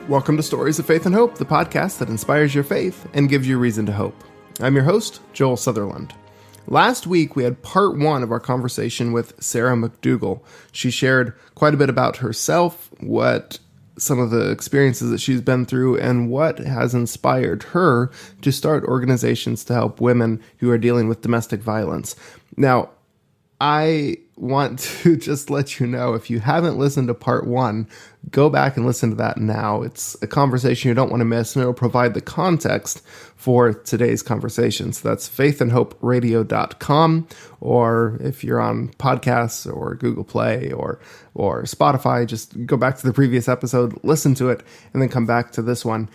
Welcome to Stories of Faith and Hope, the podcast that inspires your faith and gives you reason to hope. I'm your host, Joel Sutherland. Last week, we had part one of our conversation with Sarah McDougall. She shared quite a bit about herself, what some of the experiences that she's been through, and what has inspired her to start organizations to help women who are dealing with domestic violence. Now, I want to just let you know, if you haven't listened to part one, go back and listen to that now. It's a conversation you don't want to miss, and it'll provide the context for today's conversation. So that's faithandhoperadio.com, or if you're on podcasts or Google Play or Spotify, just go back to the previous episode, listen to it, and then come back to this one.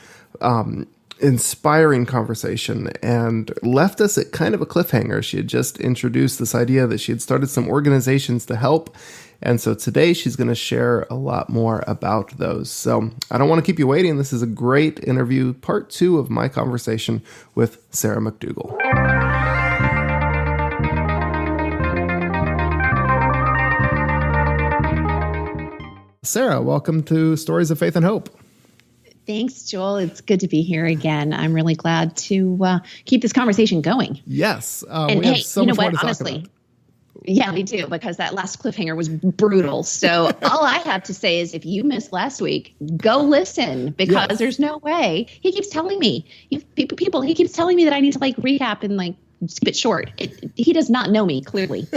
Inspiring conversation, and left us at kind of a cliffhanger. She had just introduced this idea that she had started some organizations to help, and so today she's going to share a lot more about those. So I don't want to keep you waiting. This is a great interview, part two of my conversation with Sarah McDougall. Sarah, welcome to Stories of Faith and Hope. Thanks, Joel. It's good to be here again. I'm really glad to keep this conversation going. Yes. And we have so much more to talk about. Yeah, we do, because that last cliffhanger was brutal. So all I have to say is, if you missed last week, go listen, because there's no way. He keeps telling me, he keeps telling me that I need to recap and keep it short. He does not know me, clearly.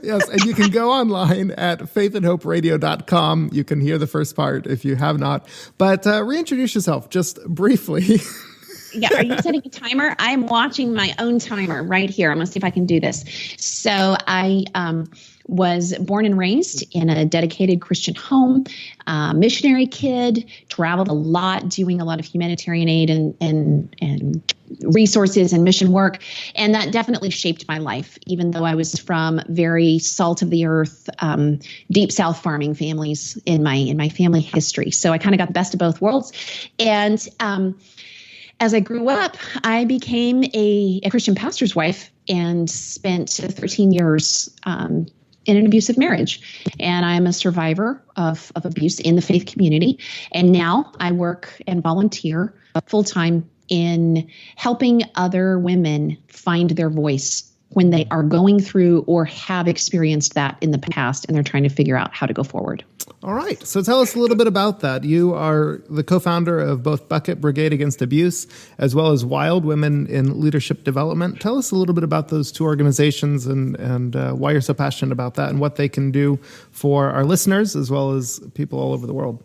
Yes, and you can go online at faithandhoperadio.com. You can hear the first part if you have not. But reintroduce yourself just briefly. Yeah, are you setting a timer? I'm watching my own timer right here. I'm going to see if I can do this. So I was born and raised in a dedicated Christian home, missionary kid, traveled a lot, doing a lot of humanitarian aid and resources and mission work. And that definitely shaped my life, even though I was from very salt of the earth, deep South farming families in my family history. So I kind of got the best of both worlds. And as I grew up, I became a Christian pastor's wife and spent 13 years in an abusive marriage. And I'm a survivor of abuse in the faith community. And now I work and volunteer full-time in helping other women find their voice when they are going through or have experienced that in the past, and they're trying to figure out how to go forward. All right. So tell us a little bit about that. You are the co-founder of both Bucket Brigade Against Abuse, as well as Wild Women in Leadership Development. Tell us a little bit about those two organizations and why you're so passionate about that and what they can do for our listeners, as well as people all over the world.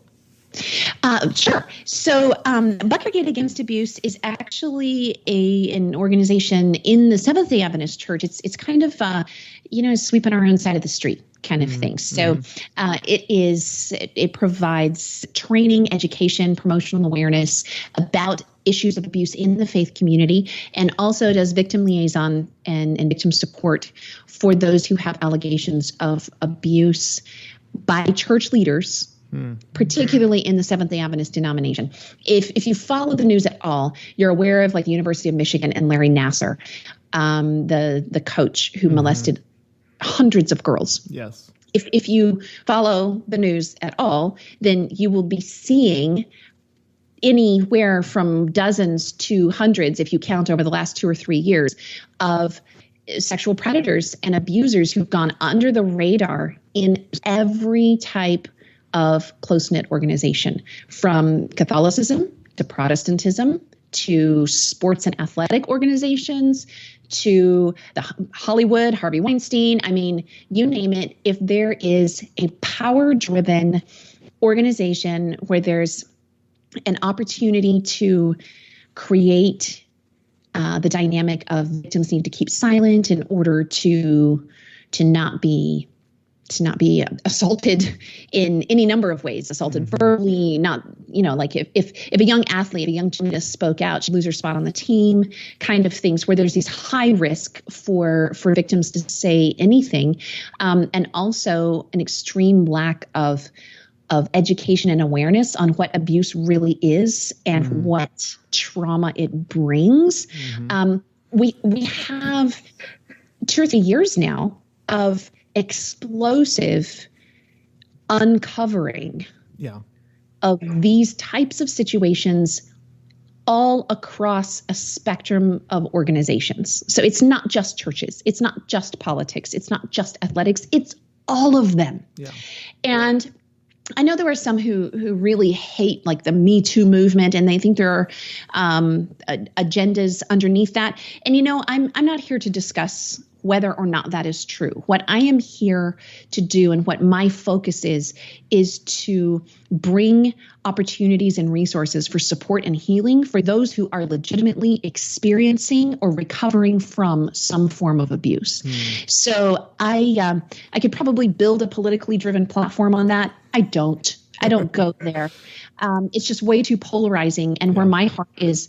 Sure. So Bucket Brigade Against Abuse is actually an organization in the Seventh-day Adventist Church. It's kind of, sweeping our own side of the street kind of thing. So it provides training, education, promotional awareness about issues of abuse in the faith community, and also does victim liaison and victim support for those who have allegations of abuse by church leaders, particularly in the Seventh-day Adventist denomination. If you follow the news at all, you're aware of the University of Michigan and Larry Nassar, the coach who molested hundreds of girls. Yes. If you follow the news at all, then you will be seeing anywhere from dozens to hundreds, if you count over the last 2 or 3 years, of sexual predators and abusers who've gone under the radar in every type of close-knit organization, from Catholicism to Protestantism to sports and athletic organizations to the Hollywood, Harvey Weinstein. I mean, you name it. If there is a power-driven organization where there's an opportunity to create the dynamic of victims need to keep silent in order to not be assaulted in any number of ways, assaulted verbally, not, if a young athlete, a young gymnast spoke out, she'd lose her spot on the team, kind of things where there's these high risk for victims to say anything, and also an extreme lack of education and awareness on what abuse really is and what trauma it brings. We have 2 or 3 years now of explosive uncovering of these types of situations all across a spectrum of organizations. So it's not just churches. It's not just politics. It's not just athletics. It's all of them. Yeah. And I know there are some who really hate like the Me Too movement, and they think there are agendas underneath that. And, I'm not here to discuss whether or not that is true. What I am here to do, and what my focus is to bring opportunities and resources for support and healing for those who are legitimately experiencing or recovering from some form of abuse. So I could probably build a politically driven platform on that. I don't go there. It's just way too polarizing. And where my heart is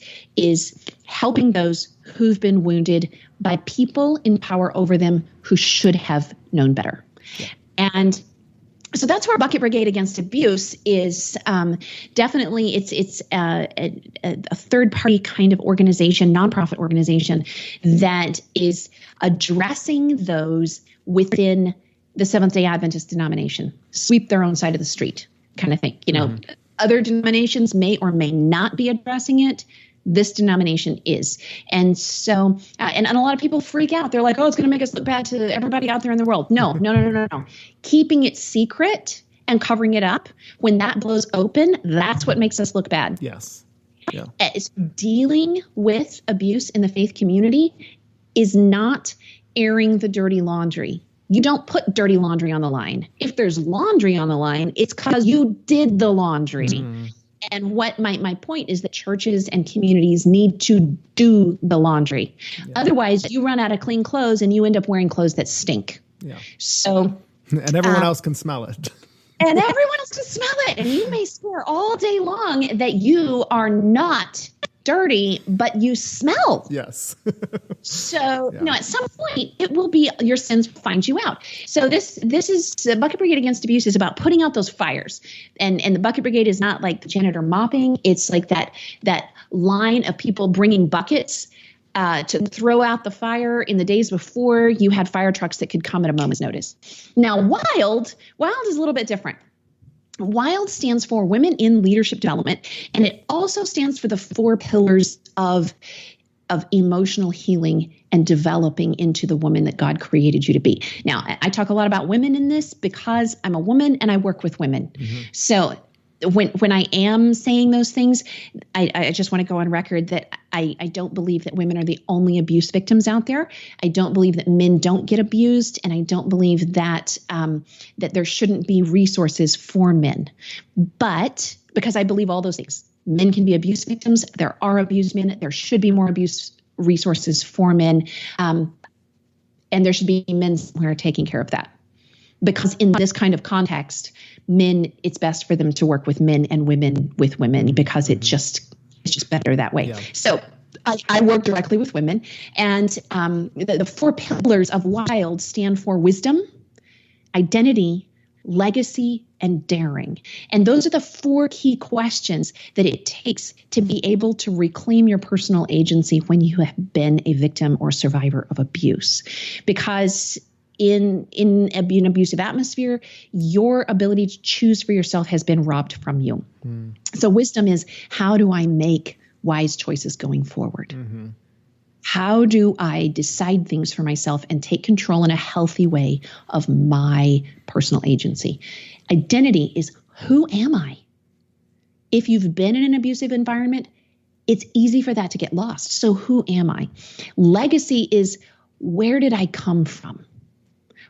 helping those who've been wounded by people in power over them who should have known better. Yeah. And so that's where Bucket Brigade Against Abuse is. Definitely, it's a third-party kind of organization, nonprofit organization that is addressing those within the Seventh-day Adventist denomination, sweep their own side of the street kind of thing. Other denominations may or may not be addressing it. This denomination is. And so, and a lot of people freak out. They're like, oh, it's going to make us look bad to everybody out there in the world. No. Keeping it secret and covering it up, when that blows open, that's what makes us look bad. Yes. Yeah. It's dealing with abuse in the faith community is not airing the dirty laundry. You don't put dirty laundry on the line. If there's laundry on the line, it's because you did the laundry. And what my point is that churches and communities need to do the laundry. Yeah. Otherwise, you run out of clean clothes and you end up wearing clothes that stink. Yeah. So, and everyone else can smell it. And everyone else can smell it. And you may swear all day long that you are not dirty, but you smell. Yes. So, at some point it will be your sins find you out. So this is Bucket Brigade Against Abuse is about putting out those fires. And the Bucket Brigade is not like the janitor mopping. It's like that line of people bringing buckets to throw out the fire in the days before you had fire trucks that could come at a moment's notice. Now, WILD is a little bit different. WILD stands for Women in Leadership Development, and it also stands for the 4 pillars of emotional healing and developing into the woman that God created you to be. Now, I talk a lot about women in this because I'm a woman and I work with women. Mm-hmm. So when I am saying those things, I just want to go on record that I don't believe that women are the only abuse victims out there. I don't believe that men don't get abused, and I don't believe that that there shouldn't be resources for men. But because I believe all those things, men can be abuse victims. There are abused men. There should be more abuse resources for men, and there should be men who are taking care of that. Because in this kind of context, men, it's best for them to work with men and women with women because it's just better that way. Yeah. So I work directly with women, and the 4 pillars of WILD stand for wisdom, identity, legacy, and daring. And those are the 4 key questions that it takes to be able to reclaim your personal agency when you have been a victim or survivor of abuse. Because in an abusive atmosphere, your ability to choose for yourself has been robbed from you. So wisdom is, how do I make wise choices going forward? Mm-hmm. How do I decide things for myself and take control in a healthy way of my personal agency? Identity is, who am I? If you've been in an abusive environment, it's easy for that to get lost. So who am I? Legacy is, where did I come from?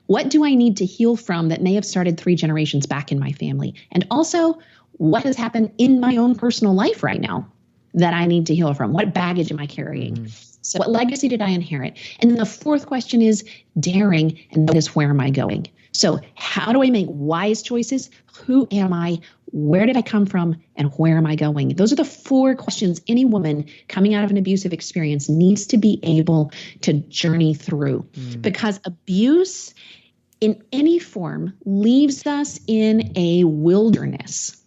What do I need to heal from that may have started 3 generations back in my family? And also, what has happened in my own personal life right now that I need to heal from? What baggage am I carrying? Mm-hmm. So what legacy did I inherit? And then the 4th question is daring, and that is, where am I going? So how do I make wise choices? Who am I? Where did I come from? And where am I going? Those are the 4 questions any woman coming out of an abusive experience needs to be able to journey through. Because abuse in any form leaves us in a wilderness.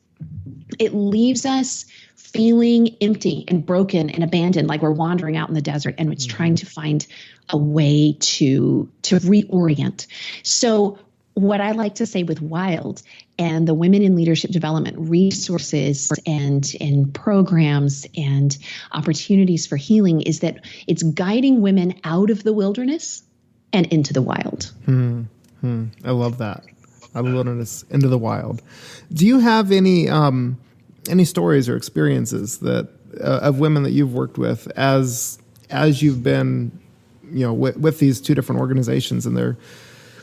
It leaves us feeling empty and broken and abandoned, like we're wandering out in the desert and it's trying to find a way to reorient. So what I like to say with Wild and the Women in Leadership Development resources and programs and opportunities for healing is that it's guiding women out of the wilderness and into the wild. I love that. Out of the wilderness into the wild. Do you have any stories or experiences that of women that you've worked with as you've been, with these two different organizations and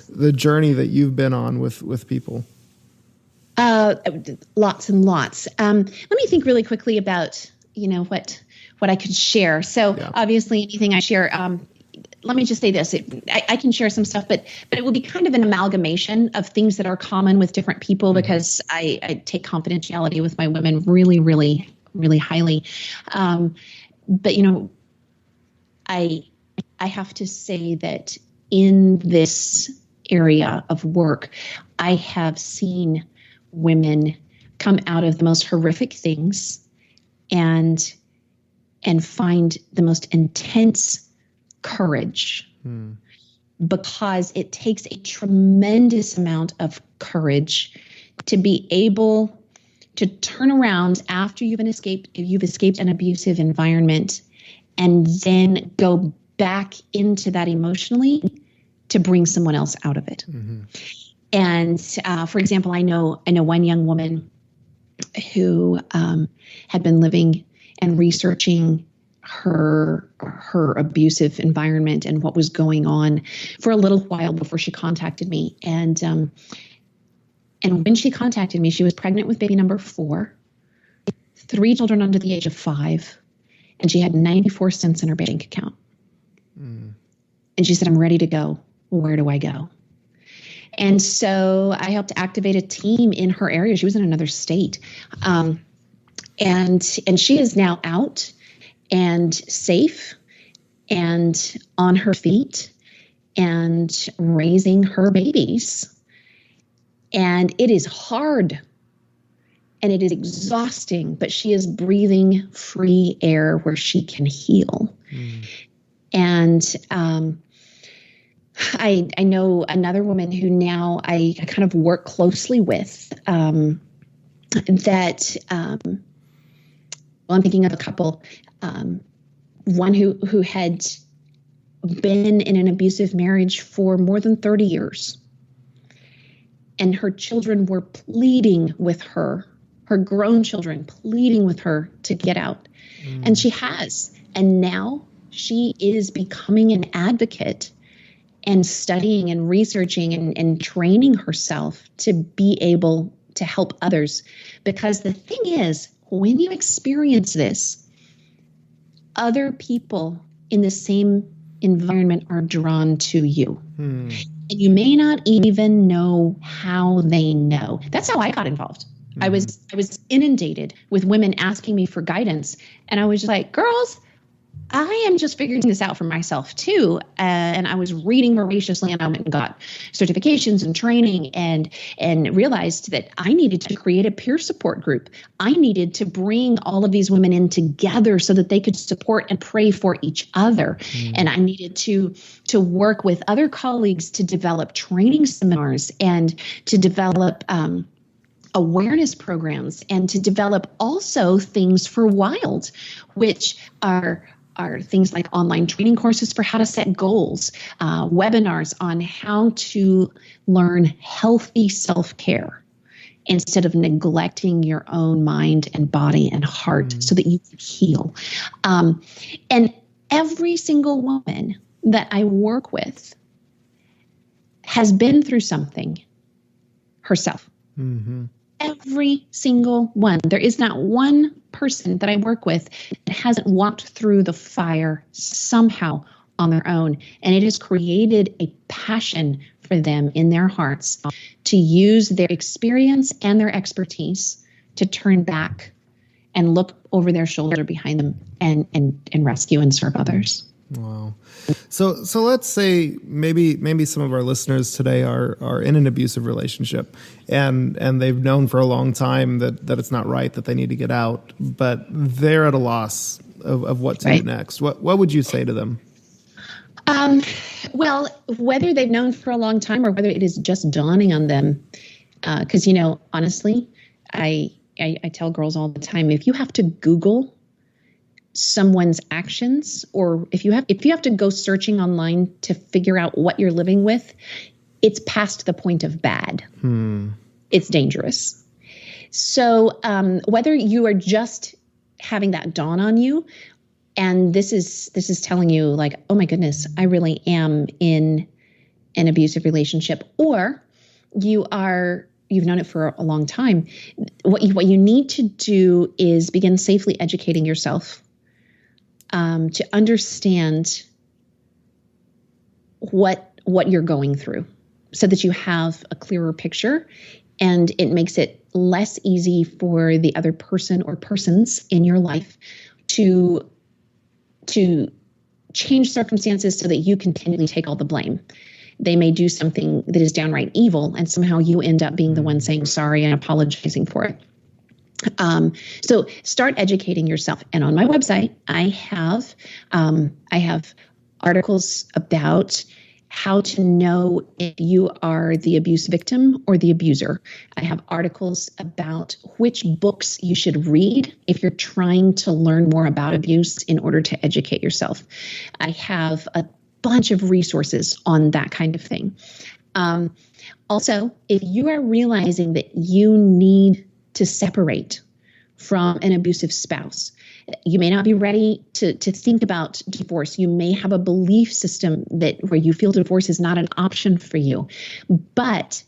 the journey that you've been on with people? Lots and lots. Let me think really quickly about, what I could share. So obviously anything I share, let me just say this. I can share some stuff, but it will be kind of an amalgamation of things that are common with different people because I take confidentiality with my women really, really, really highly. But, I have to say that in this area of work, I have seen women come out of the most horrific things and find the most intense courage because it takes a tremendous amount of courage to be able to turn around after you've escaped an abusive environment and then go back into that emotionally to bring someone else out of it. And for example, I know one young woman who had been living and researching her abusive environment and what was going on for a little while before she contacted me. And when she contacted me, she was pregnant with baby number 4, 3 children under the age of 5, and she had 94 cents in her bank account. And she said, "I'm ready to go. Where do I go?" And so I helped activate a team in her area. She was in another state. And she is now out and safe and on her feet and raising her babies. And it is hard and it is exhausting, but she is breathing free air where she can heal. And I know another woman who now I kind of work closely with that, I'm thinking of a couple, one who had been in an abusive marriage for more than 30 years. And her children were pleading with her grown children pleading with her to get out. And she has. And now she is becoming an advocate and studying and researching and training herself to be able to help others. Because the thing is, when you experience this, other people in the same environment are drawn to you. And you may not even know how they know. That's how I got involved. I was inundated with women asking me for guidance. And I was just like, girls, I am just figuring this out for myself too. And I was reading voraciously, and I went and got certifications and training and realized that I needed to create a peer support group. I needed to bring all of these women in together so that they could support and pray for each other. And I needed to work with other colleagues to develop training seminars and to develop awareness programs and to develop also things for Wild, which are things like online training courses for how to set goals, webinars on how to learn healthy self-care instead of neglecting your own mind and body and heart so that you can heal. And every single woman that I work with has been through something herself. Every single one. There is not one person that I work with that hasn't walked through the fire somehow on their own. And it has created a passion for them in their hearts to use their experience and their expertise to turn back and look over their shoulder behind them and rescue and serve others. Wow. So let's say maybe some of our listeners today are in an abusive relationship and they've known for a long time that it's not right, that they need to get out, but they're at a loss of what to do next. What would you say to them? Well, whether they've known for a long time or whether it is just dawning on them, because, honestly, I tell girls all the time, if you have to Google someone's actions, or if you have to go searching online to figure out what you're living with, it's past the point of bad. It's dangerous. So whether you are just having that dawn on you, and this is telling you like, oh my goodness, I really am in an abusive relationship, or you've known it for a long time, what you need to do is begin safely educating yourself to understand what you're going through, so that you have a clearer picture, and it makes it less easy for the other person or persons in your life to change circumstances so that you continually take all the blame. They may do something that is downright evil, and somehow you end up being the one saying sorry and apologizing for it. So start educating yourself. And on my website, I have articles about how to know if you are the abuse victim or the abuser. I have articles about which books you should read if you're trying to learn more about abuse in order to educate yourself. I have a bunch of resources on that kind of thing. Also, if you are realizing that you need to separate from an abusive spouse, you may not be ready to think about divorce. You may have a belief system where you feel divorce is not an option for you. But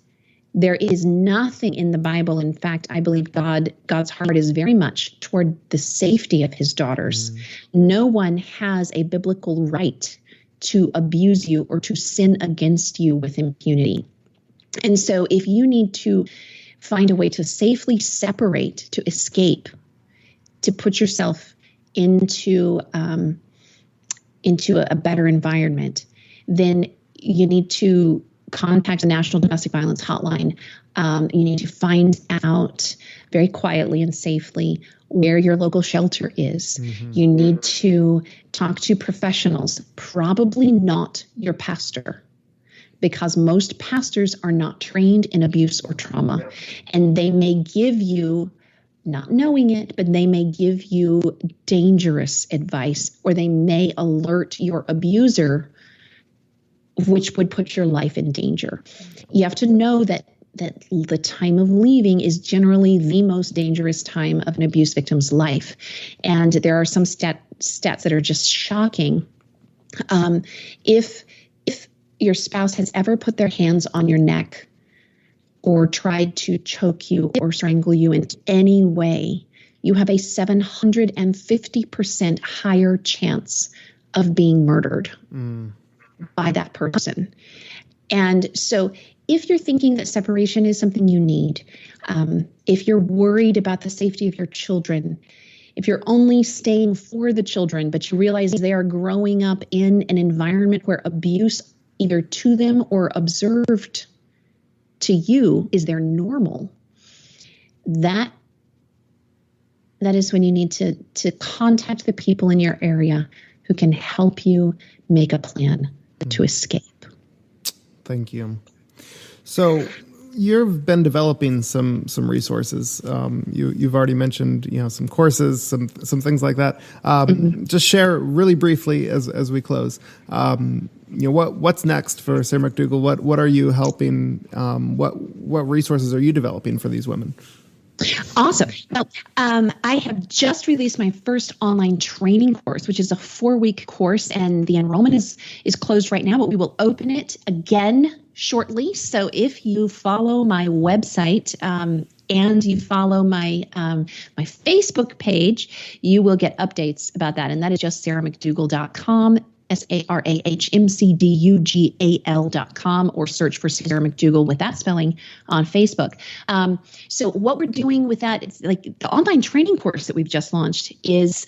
there is nothing in the Bible. In fact, I believe God's heart is very much toward the safety of his daughters. No one has a biblical right to abuse you or to sin against you with impunity. And so if you need to find a way to safely separate, to escape, to put yourself into a better environment, then you need to contact the National Domestic Violence Hotline. You need to find out very quietly and safely where your local shelter is. You need to talk to professionals, probably not your pastor, because most pastors are not trained in abuse or trauma. And they may give you, not knowing it, but they may give you dangerous advice, or they may alert your abuser, which would put your life in danger. You have to know that the time of leaving is generally the most dangerous time of an abuse victim's life. And there are some stats that are just shocking. If your spouse has ever put their hands on your neck or tried to choke you or strangle you in any way, you have a 750% higher chance of being murdered by that person. And so if you're thinking that separation is something you need, if you're worried about the safety of your children, if you're only staying for the children, but you realize they are growing up in an environment where abuse, either to them or observed to you, is their normal, that is when you need to contact the people in your area who can help you make a plan to escape. Thank you. So you've been developing some resources. You've already mentioned, some courses, some things like that. Just share really briefly as we close. What's next for Sarah McDougall? What are you helping? What resources are you developing for these women? Awesome. Well, I have just released my first online training course, which is a 4-week course, and the enrollment is closed right now, but we will open it again shortly. So if you follow my website and you follow my my Facebook page, you will get updates about that, and that is just sarahmcdougall.com. SarahMcDougall.com, or search for Sarah McDougall with that spelling on Facebook. So what we're doing with that, it's like the online training course that we've just launched is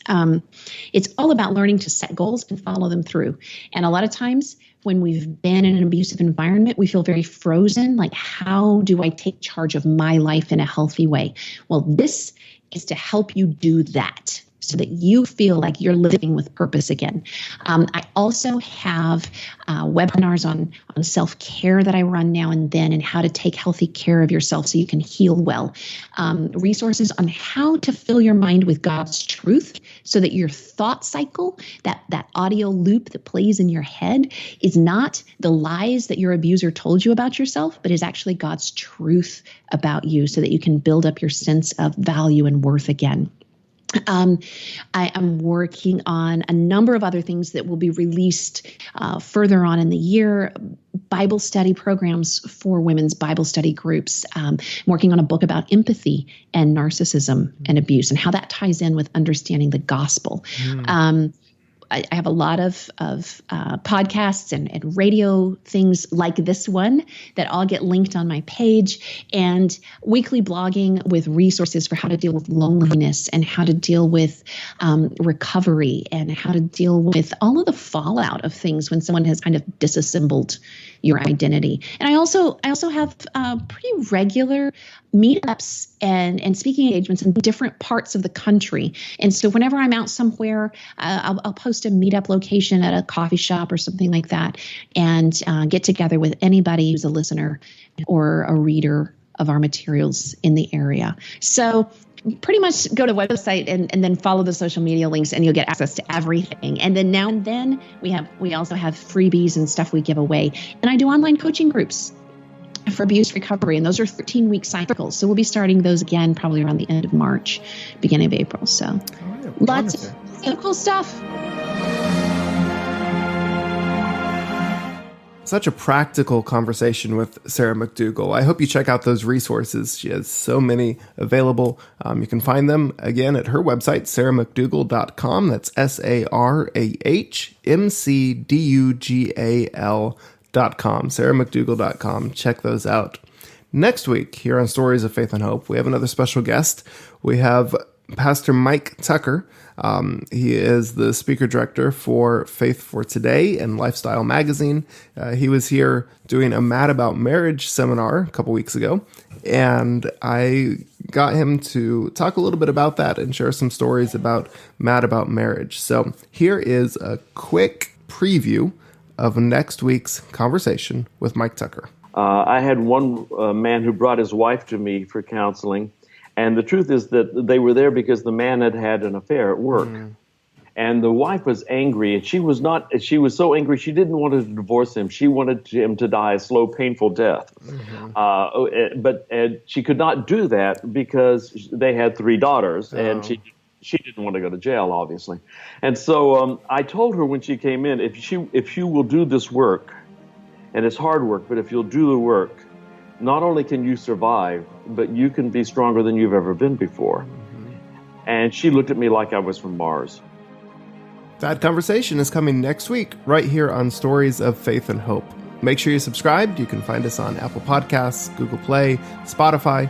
it's all about learning to set goals and follow them through. And a lot of times when we've been in an abusive environment, we feel very frozen. Like, how do I take charge of my life in a healthy way? Well, this is to help you do that. so that you feel like you're living with purpose again. I also have webinars on self-care that I run now and then, and how to take healthy care of yourself so you can heal well. Resources on how to fill your mind with God's truth so that your thought cycle, that audio loop that plays in your head, is not the lies that your abuser told you about yourself, but is actually God's truth about you so that you can build up your sense of value and worth again. I am working on a number of other things that will be released further on in the year. Bible study programs for women's Bible study groups. I'm working on a book about empathy and narcissism and abuse and how that ties in with understanding the gospel. I have a lot of podcasts and radio things like this one that all get linked on my page, and weekly blogging with resources for how to deal with loneliness and how to deal with recovery and how to deal with all of the fallout of things when someone has kind of disassembled your identity. And I also have pretty regular meetups and speaking engagements in different parts of the country. And so whenever I'm out somewhere, I'll post a meetup location at a coffee shop or something like that, and get together with anybody who's a listener or a reader of our materials in the area. So pretty much go to the website and then follow the social media links, and you'll get access to everything. And then now and then we also have freebies and stuff we give away. And I do online coaching groups for abuse recovery, and those are 13-week cycles. So we'll be starting those again probably around the end of March, beginning of April. So lots of cool stuff. Such a practical conversation with Sarah McDougall. I hope you check out those resources. She has so many available. You can find them, again, at her website, sarahmcdougal.com. That's SarahMcDougal.com, sarahmcdougal.com. Check those out. Next week, here on Stories of Faith and Hope, we have another special guest. We have Pastor Mike Tucker. He is the speaker director for Faith for Today and Lifestyle Magazine. He was here doing a Mad About Marriage seminar a couple weeks ago, and I got him to talk a little bit about that and share some stories about Mad About Marriage. So here is a quick preview of next week's conversation with Mike Tucker. I had one man who brought his wife to me for counseling. And the truth is that they were there because the man had had an affair at work. And the wife was angry, and she was so angry she didn't want to divorce him. She wanted him to die a slow, painful death. But she could not do that because they had 3 daughters, and she didn't want to go to jail, obviously. And so I told her when she came in, if you will do this work, and it's hard work, but if you'll do the work, not only can you survive, but you can be stronger than you've ever been before. And she looked at me like I was from Mars. That conversation is coming next week, right here on Stories of Faith and Hope. Make sure you're subscribed. You can find us on Apple Podcasts, Google Play, Spotify.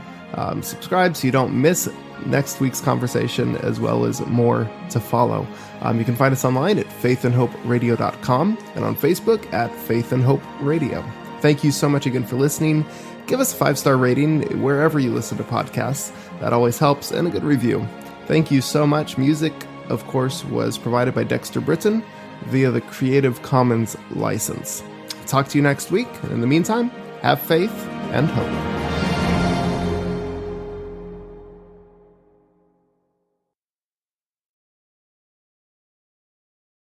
Subscribe so you don't miss next week's conversation, as well as more to follow. You can find us online at faithandhoperadio.com and on Facebook at Faith and Hope Radio. Thank you so much again for listening. Give us a 5-star rating wherever you listen to podcasts. That always helps, and a good review. Thank you so much. Music, of course, was provided by Dexter Britton via the Creative Commons license. Talk to you next week. And in the meantime, have faith and hope.